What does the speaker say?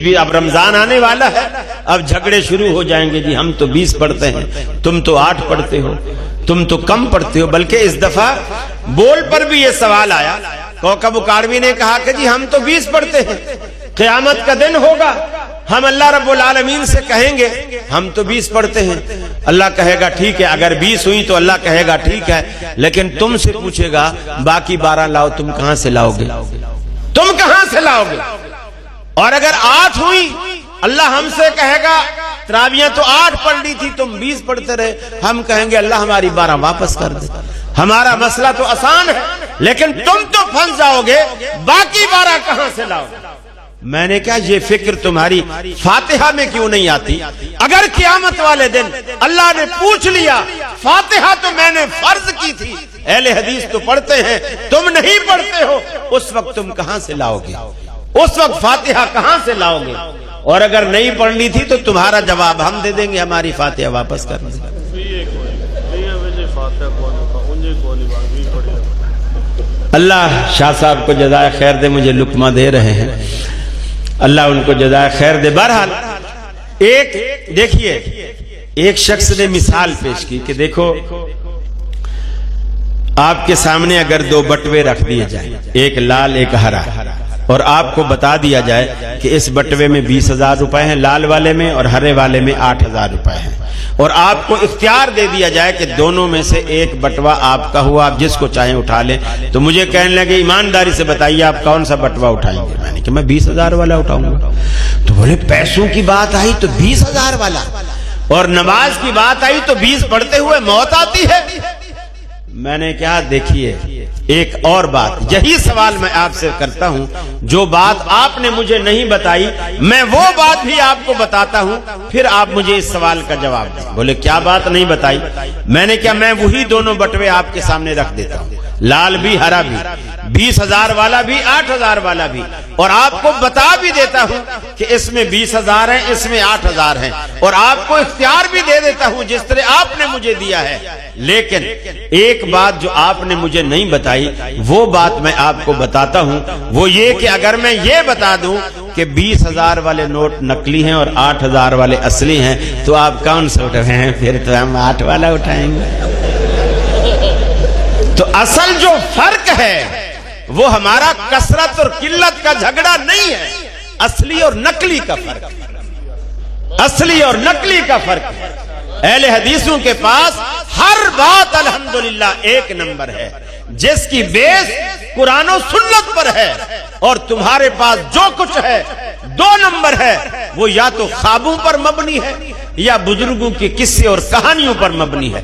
بھی اب رمضان آنے والا ہے، اب جھگڑے شروع ہو جائیں گے، جی ہم تو 20 پڑھتے ہیں، تم تو 8 پڑھتے ہو، تم تو کم پڑھتے ہو۔ بلکہ اس دفعہ بول پر بھی یہ سوال آیا، کوکب اکاڑوی نے کہا کہ جی ہم تو 20 پڑھتے ہیں، قیامت کا دن ہوگا، ہم اللہ رب العالمین سے کہیں گے ہم تو 20 پڑھتے ہیں، اللہ کہے گا ٹھیک ہے، اگر 20 ہوئی تو اللہ کہے گا ٹھیک ہے، لیکن تم سے پوچھے گا باقی 12 لاؤ، تم کہاں سے لاؤ گے؟ تم کہاں سے لاؤ گے؟ اور اگر 8 ہوئی، اللہ ہم سے کہے گا تراویاں تو 8 پڑھ لی تھی، تم 20 پڑھتے رہے، ہم کہیں گے اللہ ہماری 12 واپس کر دے۔ ہمارا مسئلہ تو آسان ہے، لیکن تم تو پھنس جاؤ گے، باقی 12 کہاں سے لاؤ؟ میں نے کہا یہ فکر تمہاری فاتحہ میں کیوں نہیں آتی؟ اگر قیامت والے دن اللہ نے پوچھ لیا، فاتحہ تو میں نے فرض کی تھی، اہل حدیث تو پڑھتے ہیں، تم نہیں پڑھتے ہو، اس وقت تم کہاں سے لاؤ گے؟ اس وقت فاتحہ کہاں سے لاؤ گے؟ اور اگر نہیں پڑھنی تھی تو تمہارا جواب ہم دے دیں گے، ہماری فاتحہ واپس کر دیں۔ اللہ شاہ صاحب کو جزائے خیر دے، مجھے لقمہ دے رہے ہیں، اللہ ان کو جزائے خیر دے۔ بہرحال دیکھیے ایک شخص نے مثال پیش کی کہ دیکھو آپ کے سامنے اگر 2 بٹوے رکھ دیے جائیں، ایک لال ایک ہرا، اور آپ کو بتا دیا جائے کہ اس بٹوے میں 20,000 روپے ہیں، لال والے میں، اور ہرے والے میں 8,000 روپے ہیں، اور آپ کو اختیار دے دیا جائے کہ دونوں میں سے ایک بٹوا آپ کا ہوا، آپ جس کو چاہیں اٹھا لیں، تو مجھے کہنے لگے ایمانداری سے بتائیے آپ کون سا بٹوا اٹھائیں گے؟ میں نے کہا میں 20,000 والا اٹھاؤں گا۔ تو بولے پیسوں کی بات آئی تو 20,000 والا، اور نماز کی بات آئی تو 20 پڑھتے ہوئے موت آتی ہے۔ میں نے کہا دیکھیے ایک اور بات، یہی سوال میں آپ سے کرتا ہوں، جو بات آپ نے مجھے نہیں بتائی میں وہ بات بھی آپ کو بتاتا ہوں، پھر آپ مجھے اس سوال کا جواب دیں۔ بولے کیا بات نہیں بتائی؟ میں نے کہا میں وہی دونوں بٹوے آپ کے سامنے رکھ دیتا ہوں، لال بھی ہرا بھی، 20,000 والا بھی 8,000 والا بھی، اور آپ کو بتا بھی دیتا ہوں کہ اس میں 20,000 ہیں، اس میں 8,000 ہیں، اور آپ کو اختیار بھی دے دیتا ہوں جس طرح آپ نے مجھے دیا ہے۔ لیکن ایک بات جو آپ نے مجھے نہیں بتائی، وہ بات میں آپ کو بتاتا ہوں، وہ یہ کہ اگر میں یہ بتا دوں کہ 20,000 والے نوٹ نقلی ہیں اور 8,000 والے اصلی ہیں، تو آپ کون سے اٹھائیں ہیں؟ پھر تو ہم 8 والا اٹھائیں گے۔ تو اصل جو فرق ہے وہ ہمارا کثرت اور قلت کا جھگڑا نہیں ہے، اصلی اور نقلی کا فرق، اصلی اور نقلی کا فرق ہے۔ اہل حدیثوں کے پاس ہر بات الحمدللہ 1 نمبر ہے، جس کی بیس قرآن و سنت پر ہے، اور تمہارے پاس جو کچھ ہے 2 نمبر ہے، وہ یا تو خوابوں پر مبنی ہے یا بزرگوں کے قصے اور کہانیوں پر مبنی ہے۔